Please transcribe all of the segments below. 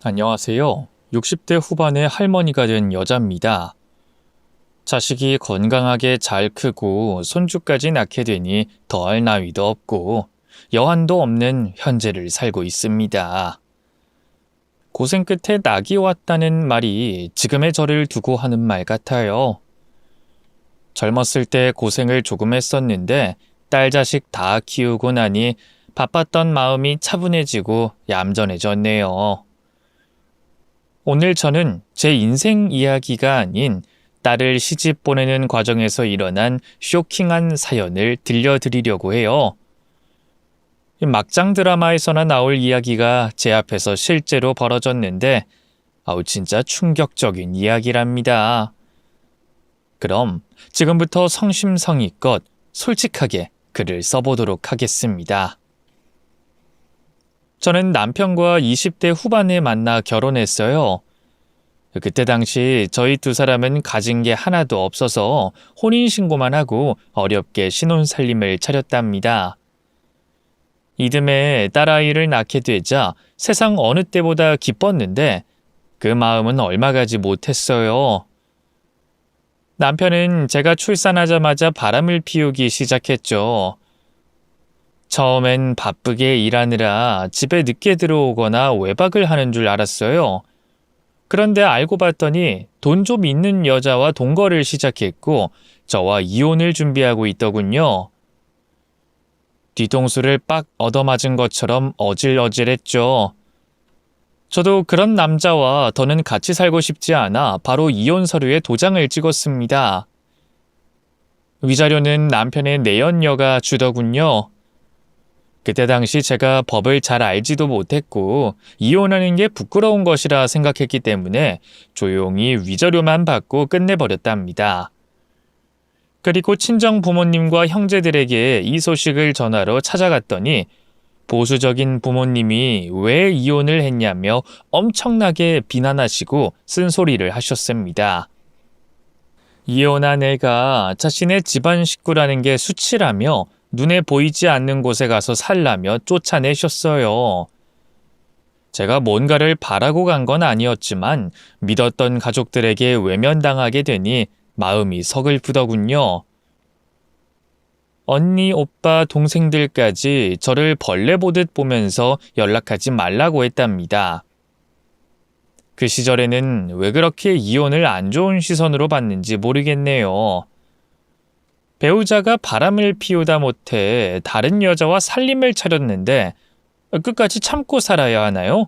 안녕하세요. 60대 후반의 할머니가 된 여자입니다. 자식이 건강하게 잘 크고 손주까지 낳게 되니 더할 나위도 없고 여한도 없는 현재를 살고 있습니다. 고생 끝에 낙이 왔다는 말이 지금의 저를 두고 하는 말 같아요. 젊었을 때 고생을 조금 했었는데 딸 자식 다 키우고 나니 바빴던 마음이 차분해지고 얌전해졌네요. 오늘 저는 제 인생 이야기가 아닌 딸을 시집 보내는 과정에서 일어난 쇼킹한 사연을 들려드리려고 해요. 막장 드라마에서나 나올 이야기가 제 앞에서 실제로 벌어졌는데 진짜 충격적인 이야기랍니다. 그럼 지금부터 성심성의껏 솔직하게 글을 써보도록 하겠습니다. 저는 남편과 20대 후반에 만나 결혼했어요. 그때 당시 저희 두 사람은 가진 게 하나도 없어서 혼인신고만 하고 어렵게 신혼살림을 차렸답니다. 이듬해 딸아이를 낳게 되자 세상 어느 때보다 기뻤는데 그 마음은 얼마 가지 못했어요. 남편은 제가 출산하자마자 바람을 피우기 시작했죠. 처음엔 바쁘게 일하느라 집에 늦게 들어오거나 외박을 하는 줄 알았어요. 그런데 알고 봤더니 돈 좀 있는 여자와 동거를 시작했고 저와 이혼을 준비하고 있더군요. 뒤통수를 빡 얻어맞은 것처럼 어질어질했죠. 저도 그런 남자와 더는 같이 살고 싶지 않아 바로 이혼 서류에 도장을 찍었습니다. 위자료는 남편의 내연녀가 주더군요. 그때 당시 제가 법을 잘 알지도 못했고 이혼하는 게 부끄러운 것이라 생각했기 때문에 조용히 위자료만 받고 끝내버렸답니다. 그리고 친정 부모님과 형제들에게 이 소식을 전하러 찾아갔더니 보수적인 부모님이 왜 이혼을 했냐며 엄청나게 비난하시고 쓴소리를 하셨습니다. 이혼한 애가 자신의 집안 식구라는 게 수치라며 눈에 보이지 않는 곳에 가서 살라며 쫓아내셨어요. 제가 뭔가를 바라고 간 건 아니었지만 믿었던 가족들에게 외면당하게 되니 마음이 서글프더군요. 언니, 오빠, 동생들까지 저를 벌레 보듯 보면서 연락하지 말라고 했답니다. 그 시절에는 왜 그렇게 이혼을 안 좋은 시선으로 봤는지 모르겠네요. 배우자가 바람을 피우다 못해 다른 여자와 살림을 차렸는데 끝까지 참고 살아야 하나요?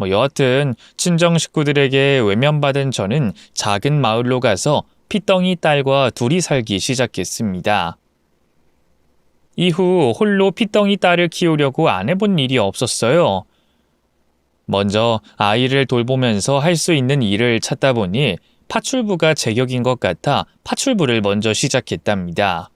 여하튼 친정 식구들에게 외면받은 저는 작은 마을로 가서 피덩이 딸과 둘이 살기 시작했습니다. 이후 홀로 피덩이 딸을 키우려고 안 해본 일이 없었어요. 먼저 아이를 돌보면서 할 수 있는 일을 찾다 보니 파출부가 제격인 것 같아 파출부를 먼저 시작했답니다.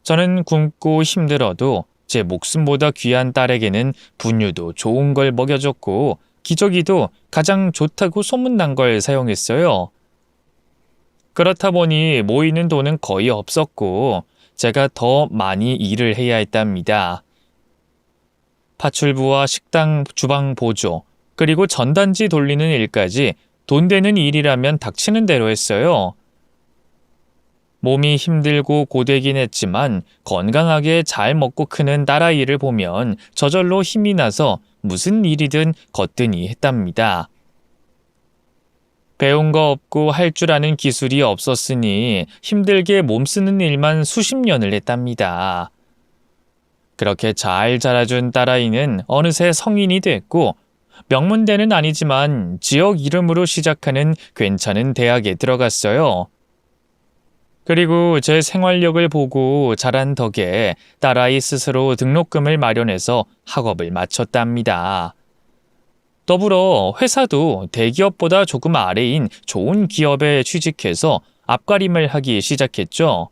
저는 굶고 힘들어도 제 목숨보다 귀한 딸에게는 분유도 좋은 걸 먹여줬고 기저귀도 가장 좋다고 소문난 걸 사용했어요. 그렇다 보니 모이는 돈은 거의 없었고 제가 더 많이 일을 해야 했답니다. 파출부와 식당 주방 보조, 그리고 전단지 돌리는 일까지 돈 되는 일이라면 닥치는 대로 했어요. 몸이 힘들고 고되긴 했지만 건강하게 잘 먹고 크는 딸아이를 보면 저절로 힘이 나서 무슨 일이든 거뜬히 했답니다. 배운 거 없고 할 줄 아는 기술이 없었으니 힘들게 몸 쓰는 일만 수십 년을 했답니다. 그렇게 잘 자라준 딸아이는 어느새 성인이 됐고 명문대는 아니지만 지역 이름으로 시작하는 괜찮은 대학에 들어갔어요. 그리고 제 생활력을 보고 자란 덕에 딸아이 스스로 등록금을 마련해서 학업을 마쳤답니다. 더불어 회사도 대기업보다 조금 아래인 좋은 기업에 취직해서 앞가림을 하기 시작했죠.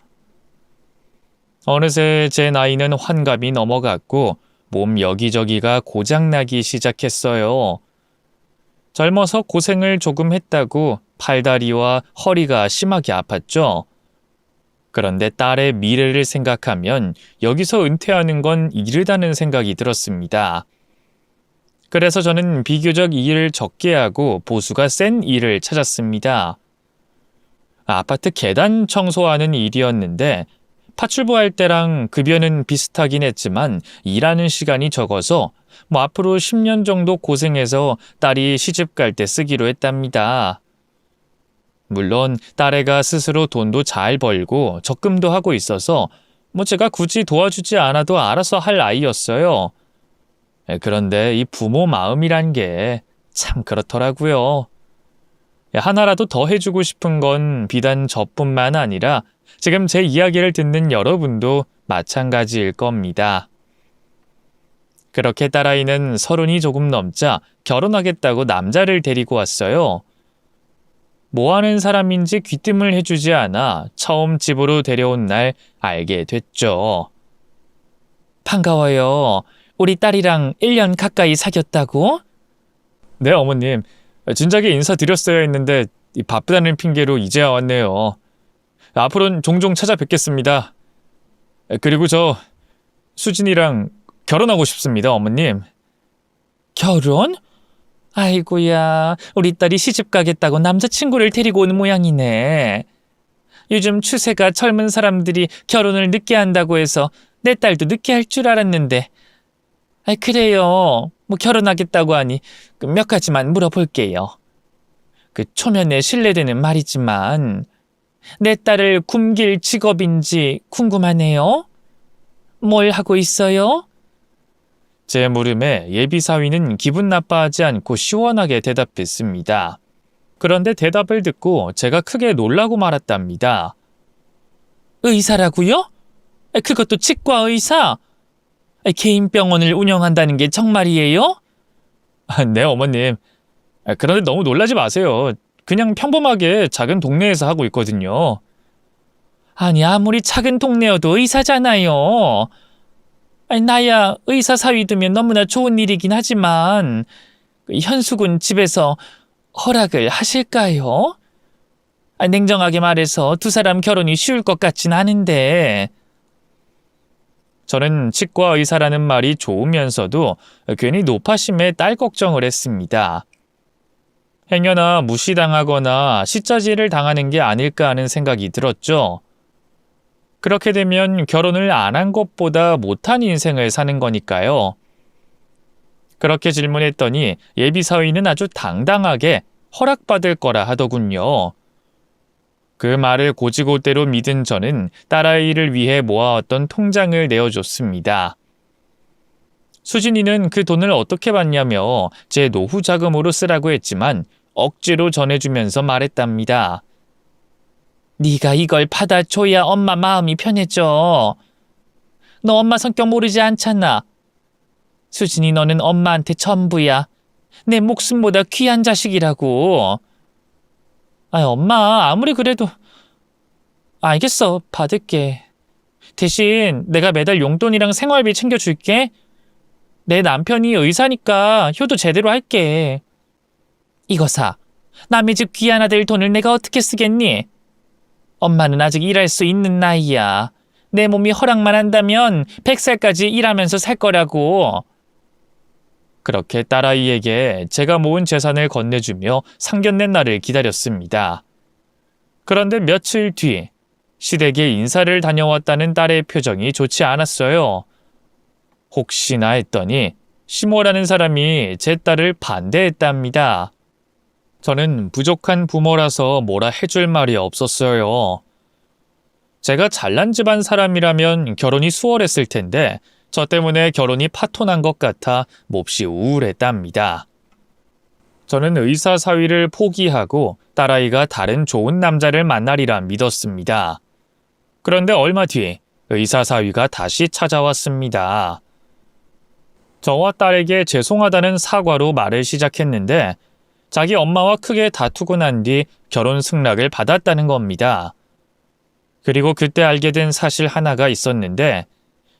어느새 제 나이는 환갑이 넘어갔고 몸 여기저기가 고장나기 시작했어요. 젊어서 고생을 조금 했다고 팔다리와 허리가 심하게 아팠죠. 그런데 딸의 미래를 생각하면 여기서 은퇴하는 건 이르다는 생각이 들었습니다. 그래서 저는 비교적 일을 적게 하고 보수가 센 일을 찾았습니다. 아파트 계단 청소하는 일이었는데 파출부할 때랑 급여는 비슷하긴 했지만 일하는 시간이 적어서 앞으로 10년 정도 고생해서 딸이 시집 갈 때 쓰기로 했답니다. 물론 딸애가 스스로 돈도 잘 벌고 적금도 하고 있어서 제가 굳이 도와주지 않아도 알아서 할 아이였어요. 그런데 이 부모 마음이란 게 참 그렇더라고요. 하나라도 더 해주고 싶은 건 비단 저뿐만 아니라 지금 제 이야기를 듣는 여러분도 마찬가지일 겁니다. 그렇게 딸아이는 30이 조금 넘자 결혼하겠다고 남자를 데리고 왔어요. 뭐 하는 사람인지 귀뜸을 해주지 않아 처음 집으로 데려온 날 알게 됐죠. 반가워요. 우리 딸이랑 1년 가까이 사귀었다고? 네, 어머님. 진작에 인사드렸어야 했는데 바쁘다는 핑계로 이제야 왔네요. 앞으로는 종종 찾아뵙겠습니다. 그리고 저 수진이랑 결혼하고 싶습니다, 어머님. 결혼? 아이고야, 우리 딸이 시집 가겠다고 남자친구를 데리고 오는 모양이네. 요즘 추세가 젊은 사람들이 결혼을 늦게 한다고 해서 내 딸도 늦게 할 줄 알았는데. 그래요. 결혼하겠다고 하니 몇 가지만 물어볼게요. 초면에 실례되는 말이지만 내 딸을 굶길 직업인지 궁금하네요. 뭘 하고 있어요? 제 물음에 예비사위는 기분 나빠하지 않고 시원하게 대답했습니다. 그런데 대답을 듣고 제가 크게 놀라고 말았답니다. 의사라고요? 그것도 치과 의사? 개인 병원을 운영한다는 게 정말이에요? 네, 어머님. 그런데 너무 놀라지 마세요. 그냥 평범하게 작은 동네에서 하고 있거든요. 아니, 아무리 작은 동네여도 의사잖아요. 나야 의사 사위 두면 너무나 좋은 일이긴 하지만 현숙은 집에서 허락을 하실까요? 냉정하게 말해서 두 사람 결혼이 쉬울 것 같진 않은데. 저는 치과 의사라는 말이 좋으면서도 괜히 노파심에 딸 걱정을 했습니다. 행여나 무시당하거나 시짜지를 당하는 게 아닐까 하는 생각이 들었죠. 그렇게 되면 결혼을 안 한 것보다 못한 인생을 사는 거니까요. 그렇게 질문했더니 예비사위는 아주 당당하게 허락받을 거라 하더군요. 그 말을 곧이곧대로 믿은 저는 딸아이를 위해 모아왔던 통장을 내어줬습니다. 수진이는 그 돈을 어떻게 받냐며 제 노후 자금으로 쓰라고 했지만 억지로 전해주면서 말했답니다. 네가 이걸 받아줘야 엄마 마음이 편해져. 너 엄마 성격 모르지 않잖아. 수진이 너는 엄마한테 전부야. 내 목숨보다 귀한 자식이라고. 엄마 아무리 그래도. 알겠어, 받을게. 대신 내가 매달 용돈이랑 생활비 챙겨줄게. 내 남편이 의사니까 효도 제대로 할게. 이거 사. 남의 집 귀한 아들 돈을 내가 어떻게 쓰겠니? 엄마는 아직 일할 수 있는 나이야. 내 몸이 허락만 한다면 100살까지 일하면서 살 거라고. 그렇게 딸아이에게 제가 모은 재산을 건네주며 상견례 날을 기다렸습니다. 그런데 며칠 뒤 시댁에 인사를 다녀왔다는 딸의 표정이 좋지 않았어요. 혹시나 했더니 시모라는 사람이 제 딸을 반대했답니다. 저는 부족한 부모라서 뭐라 해줄 말이 없었어요. 제가 잘난 집안 사람이라면 결혼이 수월했을 텐데 저 때문에 결혼이 파토난 것 같아 몹시 우울했답니다. 저는 의사 사위를 포기하고 딸아이가 다른 좋은 남자를 만나리라 믿었습니다. 그런데 얼마 뒤 의사 사위가 다시 찾아왔습니다. 저와 딸에게 죄송하다는 사과로 말을 시작했는데 자기 엄마와 크게 다투고 난 뒤 결혼 승낙을 받았다는 겁니다. 그리고 그때 알게 된 사실 하나가 있었는데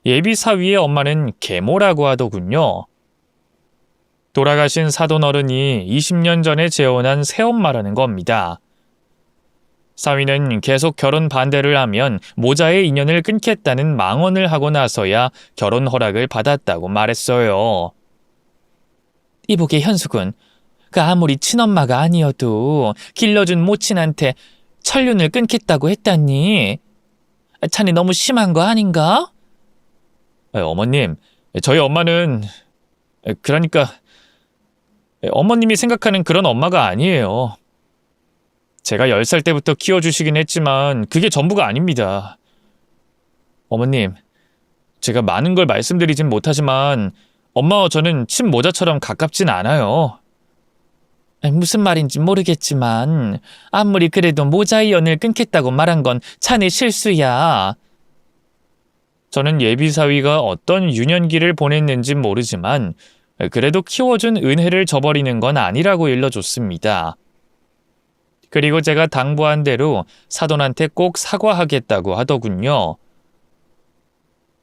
예비 사위의 엄마는 계모라고 하더군요. 돌아가신 사돈 어른이 20년 전에 재혼한 새엄마라는 겁니다. 사위는 계속 결혼 반대를 하면 모자의 인연을 끊겠다는 망언을 하고 나서야 결혼 허락을 받았다고 말했어요. 이보게 현숙은, 그 아무리 친엄마가 아니어도 길러준 모친한테 천륜을 끊겠다고 했다니. 자네 너무 심한 거 아닌가? 어머님, 저희 엄마는, 그러니까 어머님이 생각하는 그런 엄마가 아니에요. 제가 10살 때부터 키워주시긴 했지만 그게 전부가 아닙니다. 어머님, 제가 많은 걸 말씀드리진 못하지만 엄마와 저는 친모자처럼 가깝진 않아요. 무슨 말인지 모르겠지만 아무리 그래도 모자의 연을 끊겠다고 말한 건 자네 실수야. 저는 예비사위가 어떤 유년기를 보냈는진 모르지만 그래도 키워준 은혜를 저버리는 건 아니라고 일러줬습니다. 그리고 제가 당부한 대로 사돈한테 꼭 사과하겠다고 하더군요.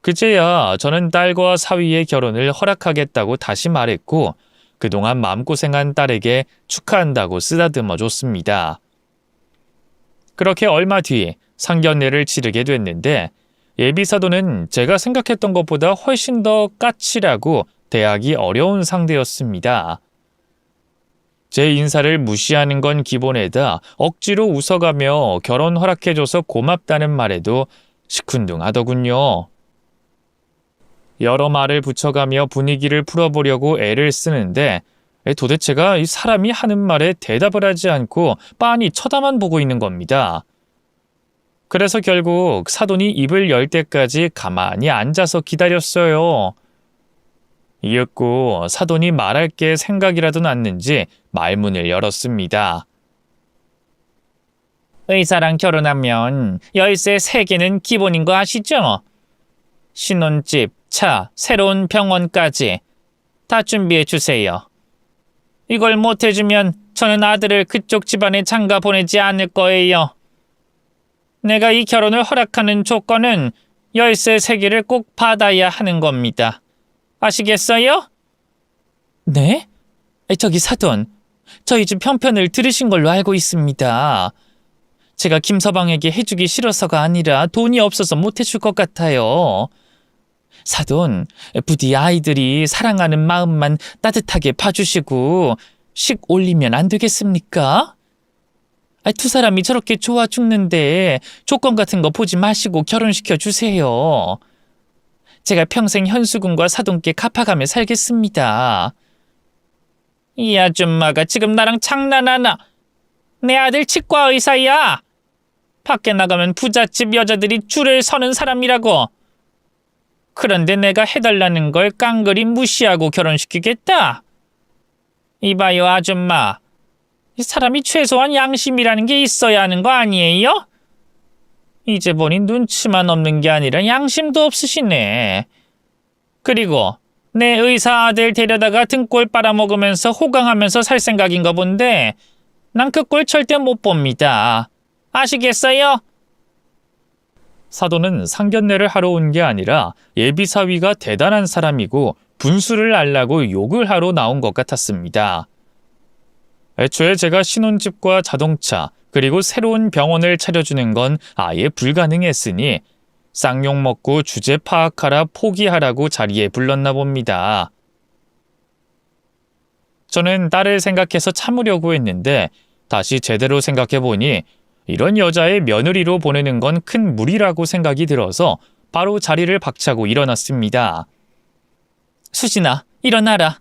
그제야 저는 딸과 사위의 결혼을 허락하겠다고 다시 말했고 그동안 마음고생한 딸에게 축하한다고 쓰다듬어 줬습니다. 그렇게 얼마 뒤 상견례를 치르게 됐는데 예비사돈은 제가 생각했던 것보다 훨씬 더 까칠하고 대하기 어려운 상대였습니다. 제 인사를 무시하는 건 기본에다 억지로 웃어가며 결혼 허락해줘서 고맙다는 말에도 시큰둥하더군요. 여러 말을 붙여가며 분위기를 풀어보려고 애를 쓰는데 도대체가 이 사람이 하는 말에 대답을 하지 않고 빤히 쳐다만 보고 있는 겁니다. 그래서 결국 사돈이 입을 열 때까지 가만히 앉아서 기다렸어요. 이윽고 사돈이 말할 게 생각이라도 났는지 말문을 열었습니다. 의사랑 결혼하면 열쇠 3개는 기본인 거 아시죠? 신혼집, 차, 새로운 병원까지 다 준비해 주세요. 이걸 못 해주면 저는 아들을 그쪽 집안에 장가 보내지 않을 거예요. 내가 이 결혼을 허락하는 조건은 열쇠 3개를 꼭 받아야 하는 겁니다. 아시겠어요? 네? 저기 사돈, 저희 집 편편을 들으신 걸로 알고 있습니다. 제가 김서방에게 해주기 싫어서가 아니라 돈이 없어서 못 해줄 것 같아요. 사돈, 부디 아이들이 사랑하는 마음만 따뜻하게 봐주시고 식 올리면 안 되겠습니까? 두 사람이 저렇게 좋아 죽는데 조건 같은 거 보지 마시고 결혼시켜 주세요. 제가 평생 현수군과 사돈께 갚아가며 살겠습니다. 이 아줌마가 지금 나랑 장난하나? 내 아들 치과 의사야. 밖에 나가면 부잣집 여자들이 줄을 서는 사람이라고. 그런데 내가 해달라는 걸 깡그리 무시하고 결혼시키겠다? 이봐요 아줌마. 이 사람이 최소한 양심이라는 게 있어야 하는 거 아니에요? 이제 보니 눈치만 없는 게 아니라 양심도 없으시네. 그리고 내 의사 아들 데려다가 등골 빨아먹으면서 호강하면서 살 생각인가 본데 난 그 꼴 절대 못 봅니다. 아시겠어요? 사돈은 상견례를 하러 온 게 아니라 예비사위가 대단한 사람이고 분수를 알라고 욕을 하러 나온 것 같았습니다. 애초에 제가 신혼집과 자동차 그리고 새로운 병원을 차려주는 건 아예 불가능했으니 쌍욕 먹고 주제 파악하라 포기하라고 자리에 불렀나 봅니다. 저는 딸을 생각해서 참으려고 했는데 다시 제대로 생각해보니 이런 여자의 며느리로 보내는 건 큰 무리라고 생각이 들어서 바로 자리를 박차고 일어났습니다. 수진아, 일어나라.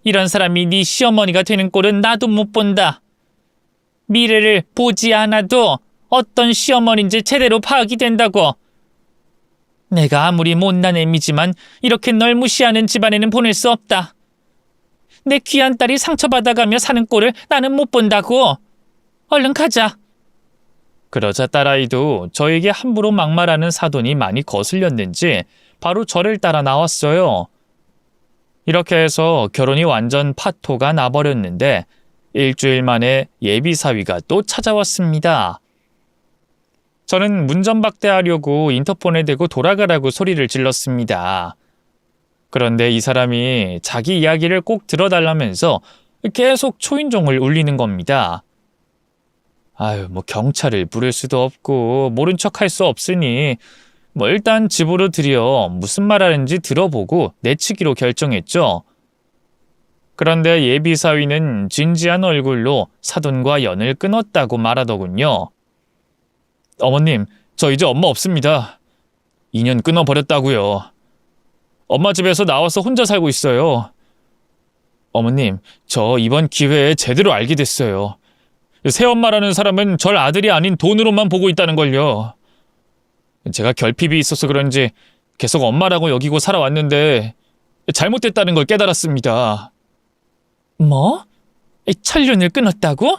이런 사람이 네 시어머니가 되는 꼴은 나도 못 본다. 미래를 보지 않아도 어떤 시어머니인지 제대로 파악이 된다고. 내가 아무리 못난 애미지만 이렇게 널 무시하는 집안에는 보낼 수 없다. 내 귀한 딸이 상처받아가며 사는 꼴을 나는 못 본다고. 얼른 가자. 그러자 딸아이도 저에게 함부로 막말하는 사돈이 많이 거슬렸는지 바로 저를 따라 나왔어요. 이렇게 해서 결혼이 완전 파토가 나버렸는데 일주일 만에 예비사위가 또 찾아왔습니다. 저는 문전박대하려고 인터폰에 대고 돌아가라고 소리를 질렀습니다. 그런데 이 사람이 자기 이야기를 꼭 들어달라면서 계속 초인종을 울리는 겁니다. 뭐 경찰을 부를 수도 없고 모른 척 할 수 없으니 일단 집으로 들여 무슨 말 하는지 들어보고 내치기로 결정했죠. 그런데 예비 사위는 진지한 얼굴로 사돈과 연을 끊었다고 말하더군요. 어머님, 저 이제 엄마 없습니다. 2년 끊어버렸다고요. 엄마 집에서 나와서 혼자 살고 있어요. 어머님, 저 이번 기회에 제대로 알게 됐어요. 새엄마라는 사람은 절 아들이 아닌 돈으로만 보고 있다는 걸요. 제가 결핍이 있어서 그런지 계속 엄마라고 여기고 살아왔는데 잘못됐다는 걸 깨달았습니다. 뭐? 천륜을 끊었다고?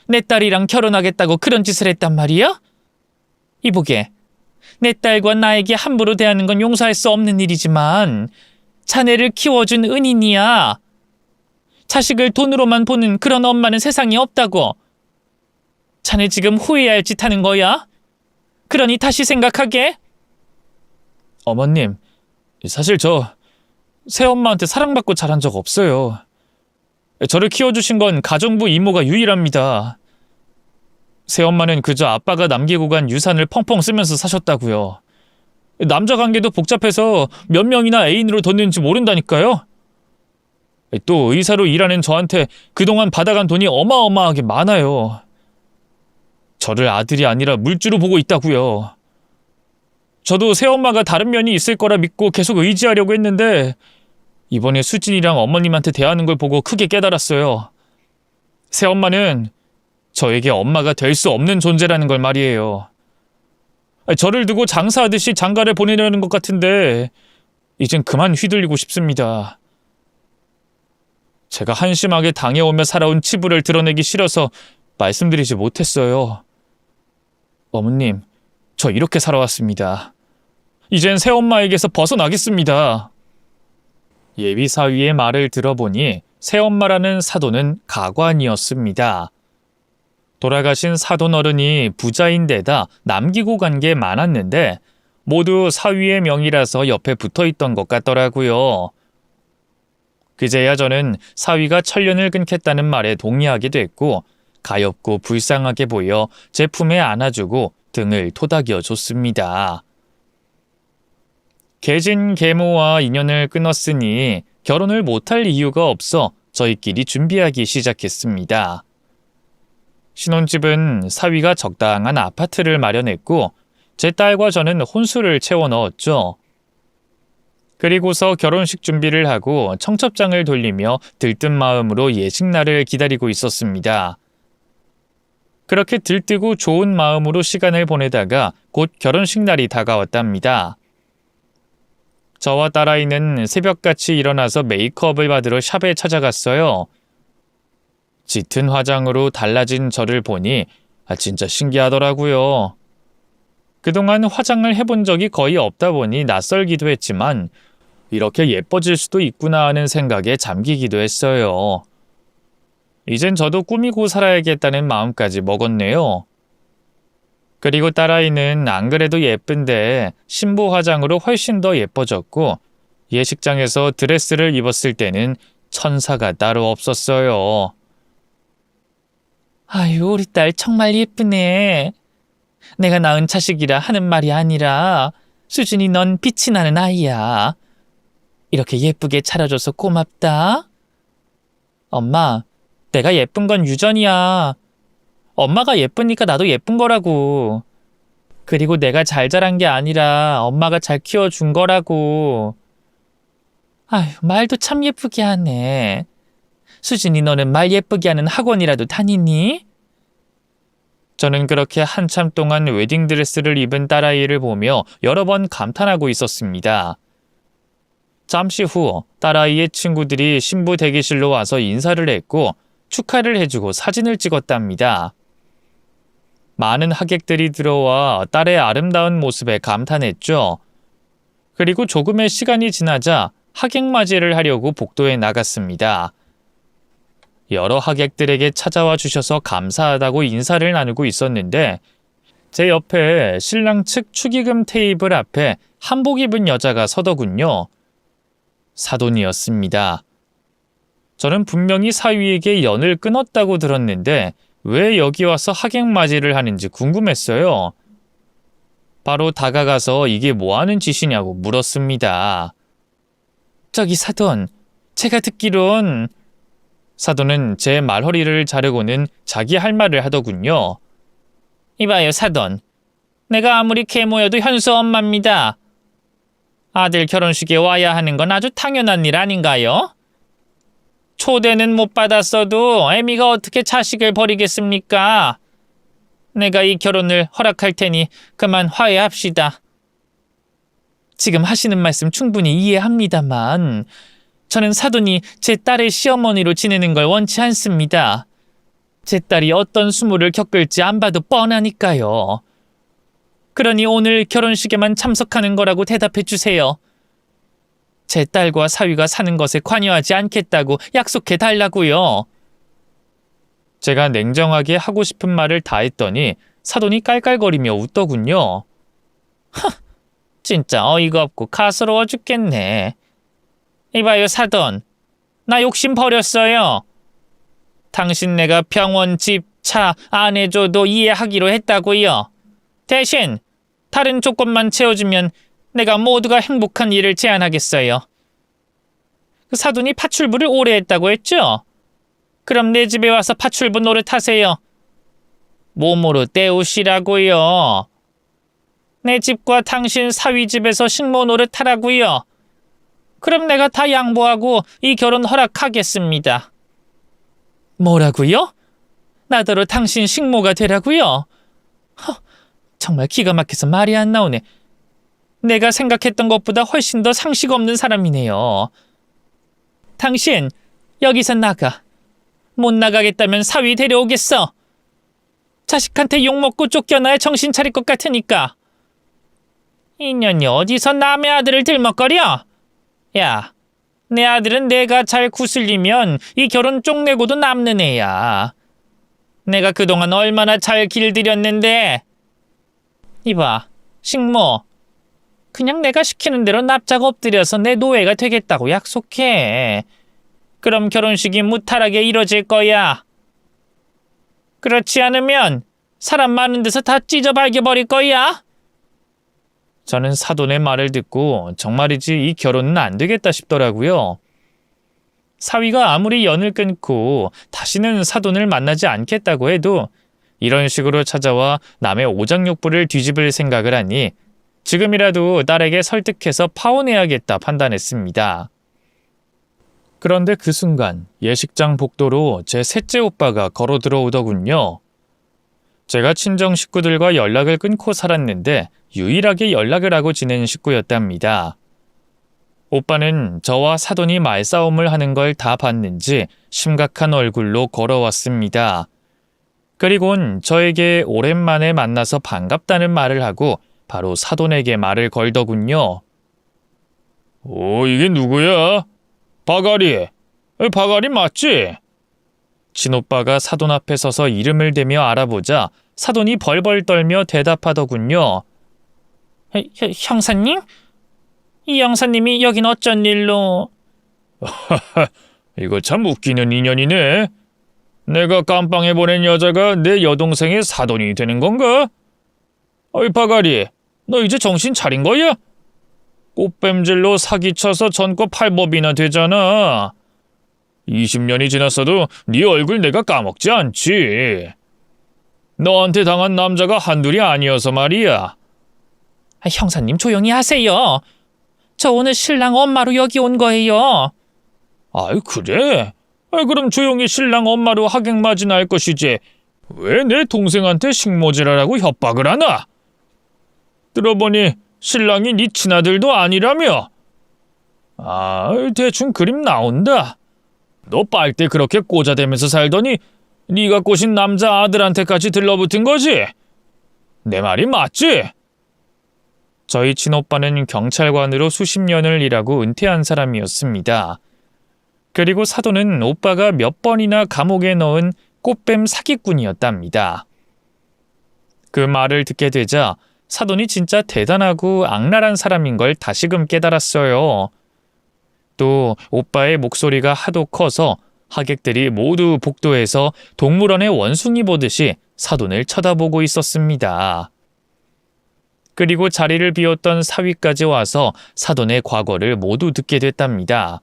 내 딸이랑 결혼하겠다고 그런 짓을 했단 말이야? 이보게, 내 딸과 나에게 함부로 대하는 건 용서할 수 없는 일이지만 자네를 키워준 은인이야. 자식을 돈으로만 보는 그런 엄마는 세상에 없다고. 자네 지금 후회할 짓 하는 거야? 그러니 다시 생각하게. 어머님, 사실 저 새엄마한테 사랑받고 자란 적 없어요. 저를 키워주신 건 가정부 이모가 유일합니다. 새엄마는 그저 아빠가 남기고 간 유산을 펑펑 쓰면서 사셨다고요. 남자 관계도 복잡해서 몇 명이나 애인으로 뒀는지 모른다니까요. 또 의사로 일하는 저한테 그동안 받아간 돈이 어마어마하게 많아요. 저를 아들이 아니라 물주로 보고 있다고요. 저도 새엄마가 다른 면이 있을 거라 믿고 계속 의지하려고 했는데 이번에 수진이랑 어머님한테 대하는 걸 보고 크게 깨달았어요. 새엄마는 저에게 엄마가 될 수 없는 존재라는 걸 말이에요. 저를 두고 장사하듯이 장가를 보내려는 것 같은데 이젠 그만 휘둘리고 싶습니다. 제가 한심하게 당해오며 살아온 치부를 드러내기 싫어서 말씀드리지 못했어요. 어머님, 저 이렇게 살아왔습니다. 이젠 새엄마에게서 벗어나겠습니다. 예비 사위의 말을 들어보니 새엄마라는 사돈은 가관이었습니다. 돌아가신 사돈 어른이 부자인데다 남기고 간 게 많았는데 모두 사위의 명의라서 옆에 붙어있던 것 같더라고요. 그제야 저는 사위가 천련을 끊겠다는 말에 동의하게 됐고 가엾고 불쌍하게 보여 제 품에 안아주고 등을 토닥여 줬습니다. 계진 계모와 인연을 끊었으니 결혼을 못할 이유가 없어 저희끼리 준비하기 시작했습니다. 신혼집은 사위가 적당한 아파트를 마련했고 제 딸과 저는 혼수를 채워 넣었죠. 그리고서 결혼식 준비를 하고 청첩장을 돌리며 들뜬 마음으로 예식날을 기다리고 있었습니다. 그렇게 들뜨고 좋은 마음으로 시간을 보내다가 곧 결혼식 날이 다가왔답니다. 저와 딸아이는 새벽같이 일어나서 메이크업을 받으러 샵에 찾아갔어요. 짙은 화장으로 달라진 저를 보니 진짜 신기하더라고요. 그동안 화장을 해본 적이 거의 없다 보니 낯설기도 했지만 이렇게 예뻐질 수도 있구나 하는 생각에 잠기기도 했어요. 이젠 저도 꾸미고 살아야겠다는 마음까지 먹었네요. 그리고 딸아이는 안 그래도 예쁜데 신부 화장으로 훨씬 더 예뻐졌고 예식장에서 드레스를 입었을 때는 천사가 따로 없었어요. 아유, 우리 딸 정말 예쁘네. 내가 낳은 자식이라 하는 말이 아니라 수진이 넌 빛이 나는 아이야. 이렇게 예쁘게 자라줘서 고맙다. 엄마, 내가 예쁜 건 유전이야. 엄마가 예쁘니까 나도 예쁜 거라고. 그리고 내가 잘 자란 게 아니라 엄마가 잘 키워준 거라고. 아휴, 말도 참 예쁘게 하네. 수진이 너는 말 예쁘게 하는 학원이라도 다니니? 저는 그렇게 한참 동안 웨딩드레스를 입은 딸아이를 보며 여러 번 감탄하고 있었습니다. 잠시 후 딸아이의 친구들이 신부 대기실로 와서 인사를 했고 축하를 해주고 사진을 찍었답니다. 많은 하객들이 들어와 딸의 아름다운 모습에 감탄했죠. 그리고 조금의 시간이 지나자 하객 맞이를 하려고 복도에 나갔습니다. 여러 하객들에게 찾아와 주셔서 감사하다고 인사를 나누고 있었는데 제 옆에 신랑 측 축의금 테이블 앞에 한복 입은 여자가 서더군요. 사돈이었습니다. 저는 분명히 사위에게 연을 끊었다고 들었는데 왜 여기 와서 하객 맞이를 하는지 궁금했어요. 바로 다가가서 이게 뭐 하는 짓이냐고 물었습니다. 저기 사돈, 제가 듣기론 사돈은 제 말허리를 자르고는 자기 할 말을 하더군요. 이봐요, 사돈. 내가 아무리 계모여도 현수 엄마입니다. 아들 결혼식에 와야 하는 건 아주 당연한 일 아닌가요? 초대는 못 받았어도 애미가 어떻게 자식을 버리겠습니까? 내가 이 결혼을 허락할 테니 그만 화해합시다. 지금 하시는 말씀 충분히 이해합니다만 저는 사돈이 제 딸의 시어머니로 지내는 걸 원치 않습니다. 제 딸이 어떤 수모를 겪을지 안 봐도 뻔하니까요. 그러니 오늘 결혼식에만 참석하는 거라고 대답해 주세요. 제 딸과 사위가 사는 것에 관여하지 않겠다고 약속해 달라고요. 제가 냉정하게 하고 싶은 말을 다 했더니 사돈이 깔깔거리며 웃더군요. 진짜 어이가 없고 가스러워 죽겠네. 이봐요, 사돈. 나 욕심 버렸어요. 당신 내가 병원, 집, 차 안 해줘도 이해하기로 했다고요. 대신 다른 조건만 채워주면 내가 모두가 행복한 일을 제안하겠어요. 그 사돈이 파출부를 오래 했다고 했죠? 그럼 내 집에 와서 파출부 노릇하세요. 몸으로 때우시라고요. 내 집과 당신 사위 집에서 식모 노릇하라고요. 그럼 내가 다 양보하고 이 결혼 허락하겠습니다. 뭐라고요? 나더러 당신 식모가 되라고요? 정말 기가 막혀서 말이 안 나오네. 내가 생각했던 것보다 훨씬 더 상식 없는 사람이네요. 당신 여기서 나가. 못 나가겠다면 사위 데려오겠어. 자식한테 욕먹고 쫓겨나야 정신 차릴 것 같으니까. 인연이 어디서 남의 아들을 들먹거려? 야, 내 아들은 내가 잘 구슬리면 이 결혼 쪽내고도 남는 애야. 내가 그동안 얼마나 잘 길들였는데. 이봐, 식모. 그냥 내가 시키는 대로 납작 엎드려서 내 노예가 되겠다고 약속해. 그럼 결혼식이 무탈하게 이뤄질 거야. 그렇지 않으면 사람 많은 데서 다 찢어발겨버릴 거야. 저는 사돈의 말을 듣고 정말이지 이 결혼은 안 되겠다 싶더라고요. 사위가 아무리 연을 끊고 다시는 사돈을 만나지 않겠다고 해도 이런 식으로 찾아와 남의 오장육부를 뒤집을 생각을 하니 지금이라도 딸에게 설득해서 파혼해야겠다 판단했습니다. 그런데 그 순간 예식장 복도로 제 셋째 오빠가 걸어 들어오더군요. 제가 친정 식구들과 연락을 끊고 살았는데 유일하게 연락을 하고 지낸 식구였답니다. 오빠는 저와 사돈이 말싸움을 하는 걸 다 봤는지 심각한 얼굴로 걸어왔습니다. 그리곤 저에게 오랜만에 만나서 반갑다는 말을 하고 바로 사돈에게 말을 걸더군요. 이게 누구야? 바가리. 바가리 맞지? 친오빠가 사돈 앞에 서서 이름을 대며 알아보자 사돈이 벌벌 떨며 대답하더군요. 형사님? 이 형사님이 여긴 어쩐 일로? 이거 참 웃기는 인연이네. 내가 깜빵에 보낸 여자가 내 여동생의 사돈이 되는 건가? 어이 바가리, 너 이제 정신 차린 거야? 꽃뱀질로 사기쳐서 전과 8법이나 되잖아. 20년이 지났어도 네 얼굴 내가 까먹지 않지. 너한테 당한 남자가 한둘이 아니어서 말이야. 형사님 조용히 하세요. 저 오늘 신랑 엄마로 여기 온 거예요. 아이 그래? 그럼 조용히 신랑 엄마로 하객마진할 것이지 왜 내 동생한테 식모지라라고 협박을 하나? 들어보니 신랑이 네 친아들도 아니라며? 대충 그림 나온다. 너 빨대 그렇게 꽂아대면서 살더니 네가 꼬신 남자 아들한테까지 들러붙은 거지? 내 말이 맞지? 저희 친오빠는 경찰관으로 수십 년을 일하고 은퇴한 사람이었습니다. 그리고 사돈은 오빠가 몇 번이나 감옥에 넣은 꽃뱀 사기꾼이었답니다. 그 말을 듣게 되자 사돈이 진짜 대단하고 악랄한 사람인 걸 다시금 깨달았어요. 또 오빠의 목소리가 하도 커서 하객들이 모두 복도에서 동물원의 원숭이 보듯이 사돈을 쳐다보고 있었습니다. 그리고 자리를 비웠던 사위까지 와서 사돈의 과거를 모두 듣게 됐답니다.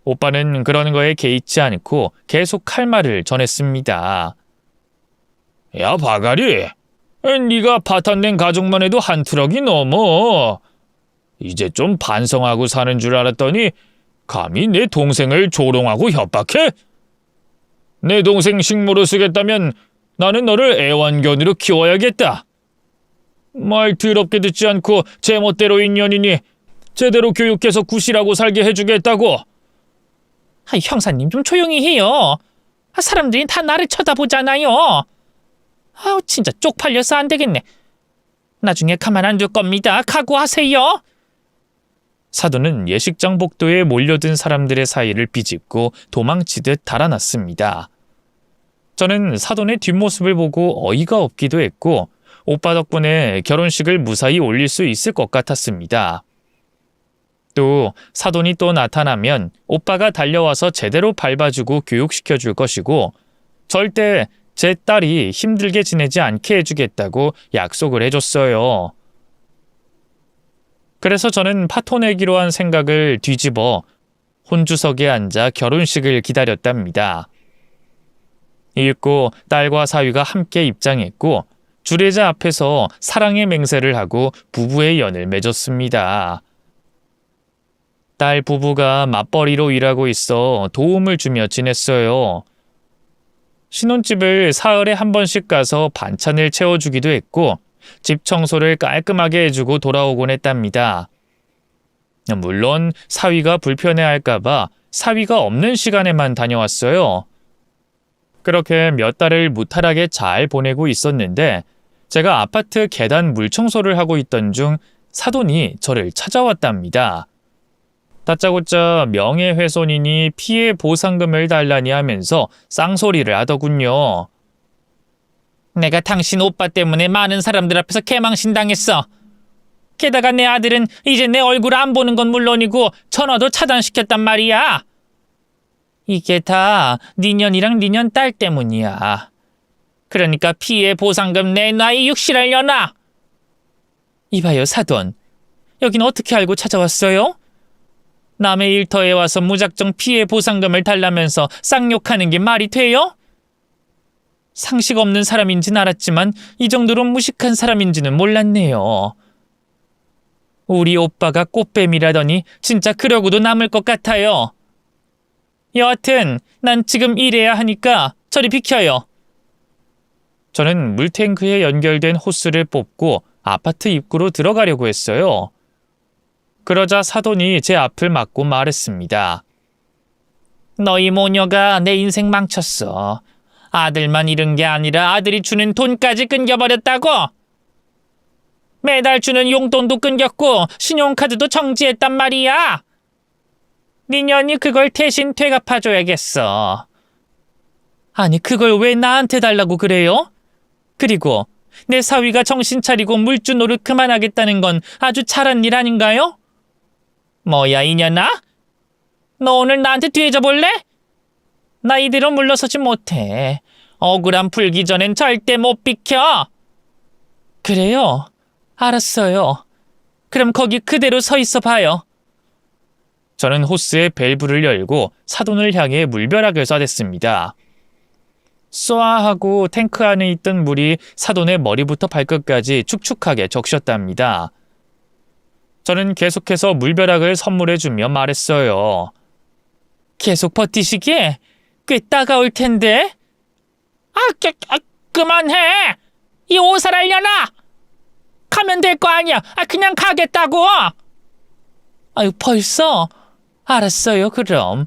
오빠는 그런 거에 개의치 않고 계속 할 말을 전했습니다. 야, 바가리. 네가 파탄낸 가족만 해도 한 트럭이 넘어. 이제 좀 반성하고 사는 줄 알았더니 감히 내 동생을 조롱하고 협박해? 내 동생 식모로 쓰겠다면 나는 너를 애완견으로 키워야겠다. 말 더럽게 듣지 않고 제멋대로 인연이니 제대로 교육해서 구실하고 살게 해주겠다고. 형사님 좀 조용히 해요. 사람들이 다 나를 쳐다보잖아요. 진짜 쪽팔려서 안 되겠네. 나중에 가만 안 둘 겁니다. 각오하세요. 사돈은 예식장 복도에 몰려든 사람들의 사이를 비집고 도망치듯 달아났습니다. 저는 사돈의 뒷모습을 보고 어이가 없기도 했고 오빠 덕분에 결혼식을 무사히 올릴 수 있을 것 같았습니다. 또 사돈이 또 나타나면 오빠가 달려와서 제대로 밟아주고 교육시켜줄 것이고 절대 제 딸이 힘들게 지내지 않게 해주겠다고 약속을 해줬어요. 그래서 저는 파토 내기로 한 생각을 뒤집어 혼주석에 앉아 결혼식을 기다렸답니다. 읽고 딸과 사위가 함께 입장했고 주례자 앞에서 사랑의 맹세를 하고 부부의 연을 맺었습니다. 딸 부부가 맞벌이로 일하고 있어 도움을 주며 지냈어요. 신혼집을 사흘에 한 번씩 가서 반찬을 채워주기도 했고 집 청소를 깔끔하게 해주고 돌아오곤 했답니다. 물론 사위가 불편해할까봐 사위가 없는 시간에만 다녀왔어요. 그렇게 몇 달을 무탈하게 잘 보내고 있었는데 제가 아파트 계단 물청소를 하고 있던 중 사돈이 저를 찾아왔답니다. 다짜고짜 명예훼손이니 피해 보상금을 달라니 하면서 쌍소리를 하더군요. 내가 당신 오빠 때문에 많은 사람들 앞에서 개망신당했어. 게다가 내 아들은 이제 내 얼굴 안 보는 건 물론이고 전화도 차단시켰단 말이야. 이게 다 니년이랑 니년 딸 때문이야. 그러니까 피해 보상금 내놔이 육실하려나. 이봐요 사돈. 여긴 어떻게 알고 찾아왔어요? 남의 일터에 와서 무작정 피해 보상금을 달라면서 쌍욕하는 게 말이 돼요? 상식 없는 사람인진 알았지만 이 정도로 무식한 사람인지는 몰랐네요. 우리 오빠가 꽃뱀이라더니 진짜 그러고도 남을 것 같아요. 여하튼 난 지금 일해야 하니까 저리 비켜요. 저는 물탱크에 연결된 호스를 뽑고 아파트 입구로 들어가려고 했어요. 그러자 사돈이 제 앞을 막고 말했습니다. 너희 모녀가 내 인생 망쳤어. 아들만 잃은 게 아니라 아들이 주는 돈까지 끊겨버렸다고. 매달 주는 용돈도 끊겼고 신용카드도 정지했단 말이야. 니년이 그걸 대신 되갚아줘야겠어. 아니 그걸 왜 나한테 달라고 그래요? 그리고 내 사위가 정신 차리고 물주 노릇 그만하겠다는 건 아주 잘한 일 아닌가요? 뭐야 이년아? 너 오늘 나한테 뒤져 볼래? 나 이대로 물러서지 못해. 억울함 풀기 전엔 절대 못 비켜. 그래요? 알았어요. 그럼 거기 그대로 서 있어 봐요. 저는 호스의 밸브를 열고 사돈을 향해 물벼락을 쏴댔습니다. 쏴 하고 탱크 안에 있던 물이 사돈의 머리부터 발끝까지 축축하게 적셨답니다. 저는 계속해서 물벼락을 선물해주며 말했어요. 계속 버티시기에 꽤 따가울 텐데. 그만해. 이 오살하려나. 가면 될 거 아니야. 그냥 가겠다고. 아유 벌써? 알았어요 그럼.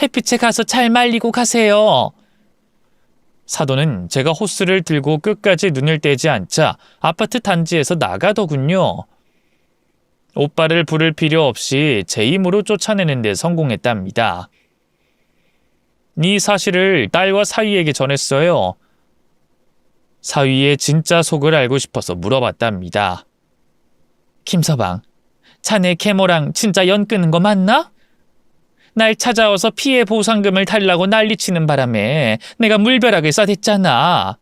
햇빛에 가서 잘 말리고 가세요. 사돈은 제가 호스를 들고 끝까지 눈을 떼지 않자 아파트 단지에서 나가더군요. 오빠를 부를 필요 없이 제 힘으로 쫓아내는 데 성공했답니다. 이 사실을 딸과 사위에게 전했어요. 사위의 진짜 속을 알고 싶어서 물어봤답니다. 김서방, 자네 계모랑 진짜 연 끄는 거 맞나? 날 찾아와서 피해 보상금을 달라고 난리치는 바람에 내가 물벼락을 쏴댔잖아.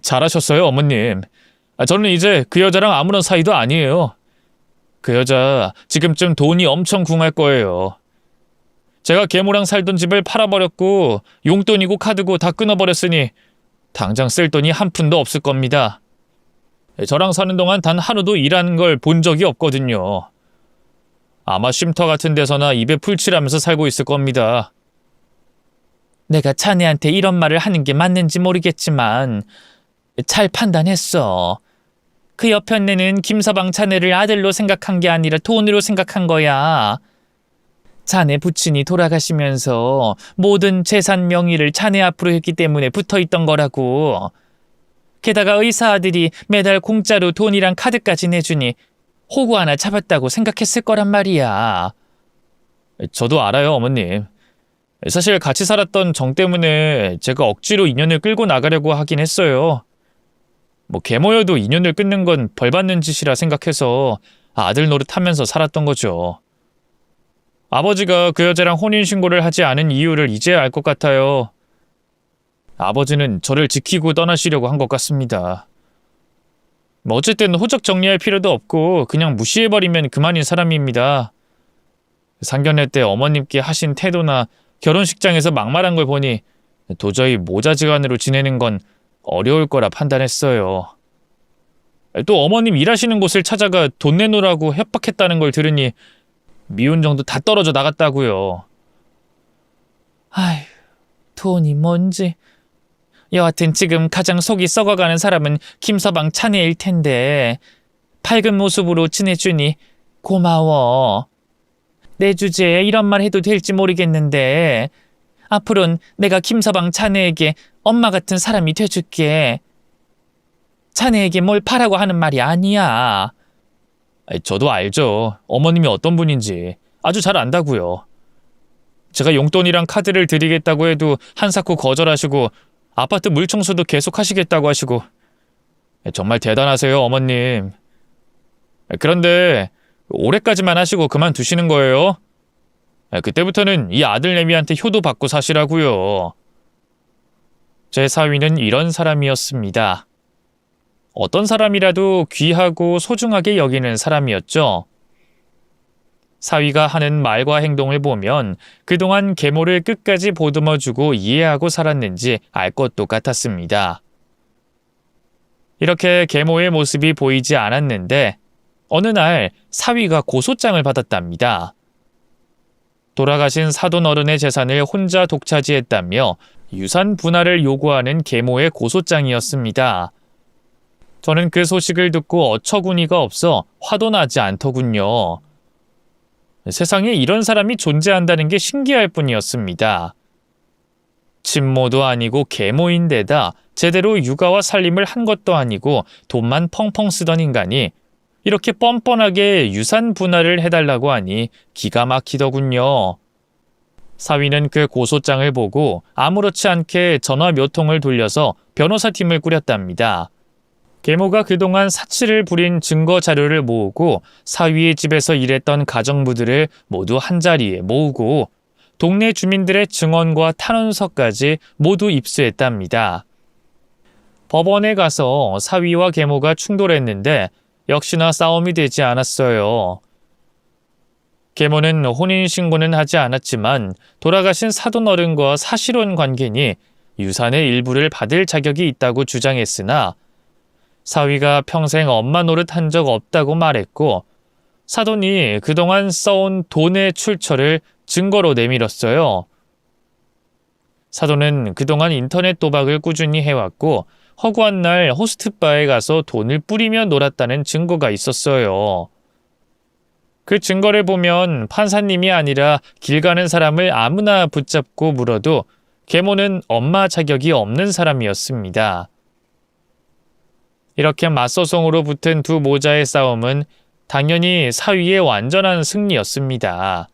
잘하셨어요 어머님. 저는 이제 그 여자랑 아무런 사이도 아니에요. 그 여자 지금쯤 돈이 엄청 궁할 거예요. 제가 계모랑 살던 집을 팔아버렸고 용돈이고 카드고 다 끊어버렸으니 당장 쓸 돈이 한 푼도 없을 겁니다. 저랑 사는 동안 단 하루도 일하는 걸 본 적이 없거든요. 아마 쉼터 같은 데서나 입에 풀칠하면서 살고 있을 겁니다. 내가 자네한테 이런 말을 하는 게 맞는지 모르겠지만 잘 판단했어. 그 여편네는 김서방 자네를 아들로 생각한 게 아니라 돈으로 생각한 거야. 자네 부친이 돌아가시면서 모든 재산 명의를 자네 앞으로 했기 때문에 붙어있던 거라고. 게다가 의사 아들이 매달 공짜로 돈이랑 카드까지 내주니 호구 하나 잡았다고 생각했을 거란 말이야. 저도 알아요, 어머님. 사실 같이 살았던 정 때문에 제가 억지로 인연을 끌고 나가려고 하긴 했어요. 계모여도 인연을 끊는 건 벌받는 짓이라 생각해서 아들 노릇하면서 살았던 거죠. 아버지가 그 여자랑 혼인신고를 하지 않은 이유를 이제야 알 것 같아요. 아버지는 저를 지키고 떠나시려고 한 것 같습니다. 어쨌든 호적 정리할 필요도 없고 그냥 무시해버리면 그만인 사람입니다. 상견례 때 어머님께 하신 태도나 결혼식장에서 막말한 걸 보니 도저히 모자지간으로 지내는 건 어려울 거라 판단했어요. 또 어머님 일하시는 곳을 찾아가 돈 내놓으라고 협박했다는 걸 들으니 미운 정도 다 떨어져 나갔다고요. 아휴, 돈이 뭔지. 여하튼 지금 가장 속이 썩어가는 사람은 김서방 자네일 텐데 밝은 모습으로 지내주니 고마워. 내 주제에 이런 말 해도 될지 모르겠는데 앞으로는 내가 김서방 자네에게 엄마 같은 사람이 돼줄게. 자네에게 뭘 바라고 하는 말이 아니야. 저도 알죠. 어머님이 어떤 분인지 아주 잘 안다고요. 제가 용돈이랑 카드를 드리겠다고 해도 한사코 거절하시고 아파트 물청소도 계속 하시겠다고 하시고 정말 대단하세요, 어머님. 그런데 올해까지만 하시고 그만두시는 거예요? 그때부터는 이 아들내미한테 효도 받고 사시라고요. 제 사위는 이런 사람이었습니다. 어떤 사람이라도 귀하고 소중하게 여기는 사람이었죠. 사위가 하는 말과 행동을 보면 그동안 계모를 끝까지 보듬어주고 이해하고 살았는지 알 것도 같았습니다. 이렇게 계모의 모습이 보이지 않았는데 어느 날 사위가 고소장을 받았답니다. 돌아가신 사돈 어른의 재산을 혼자 독차지했다며 유산 분할을 요구하는 계모의 고소장이었습니다. 저는 그 소식을 듣고 어처구니가 없어 화도 나지 않더군요. 세상에 이런 사람이 존재한다는 게 신기할 뿐이었습니다. 친모도 아니고 계모인데다 제대로 육아와 살림을 한 것도 아니고 돈만 펑펑 쓰던 인간이 이렇게 뻔뻔하게 유산 분할을 해달라고 하니 기가 막히더군요. 사위는 그 고소장을 보고 아무렇지 않게 전화 몇 통을 돌려서 변호사팀을 꾸렸답니다. 계모가 그동안 사치를 부린 증거 자료를 모으고 사위의 집에서 일했던 가정부들을 모두 한자리에 모으고 동네 주민들의 증언과 탄원서까지 모두 입수했답니다. 법원에 가서 사위와 계모가 충돌했는데 역시나 싸움이 되지 않았어요. 계모는 혼인신고는 하지 않았지만 돌아가신 사돈 어른과 사실혼 관계니 유산의 일부를 받을 자격이 있다고 주장했으나 사위가 평생 엄마 노릇한 적 없다고 말했고 사돈이 그동안 써온 돈의 출처를 증거로 내밀었어요. 사돈은 그동안 인터넷 도박을 꾸준히 해왔고 허구한 날 호스트바에 가서 돈을 뿌리며 놀았다는 증거가 있었어요. 그 증거를 보면 판사님이 아니라 길 가는 사람을 아무나 붙잡고 물어도 계모는 엄마 자격이 없는 사람이었습니다. 이렇게 맞서송으로 붙은 두 모자의 싸움은 당연히 사위의 완전한 승리였습니다.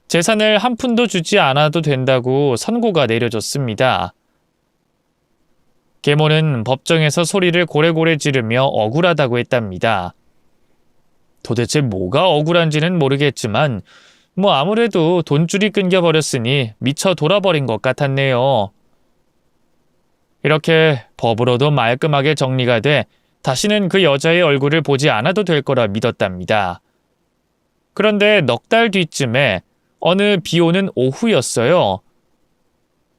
재산을 한 푼도 주지 않아도 된다고 선고가 내려졌습니다. 계모는 법정에서 소리를 고래고래 지르며 억울하다고 했답니다. 도대체 뭐가 억울한지는 모르겠지만 아무래도 돈줄이 끊겨버렸으니 미쳐 돌아버린 것 같았네요. 이렇게 법으로도 말끔하게 정리가 돼 다시는 그 여자의 얼굴을 보지 않아도 될 거라 믿었답니다. 그런데 넉 달 뒤쯤에 어느 비 오는 오후였어요.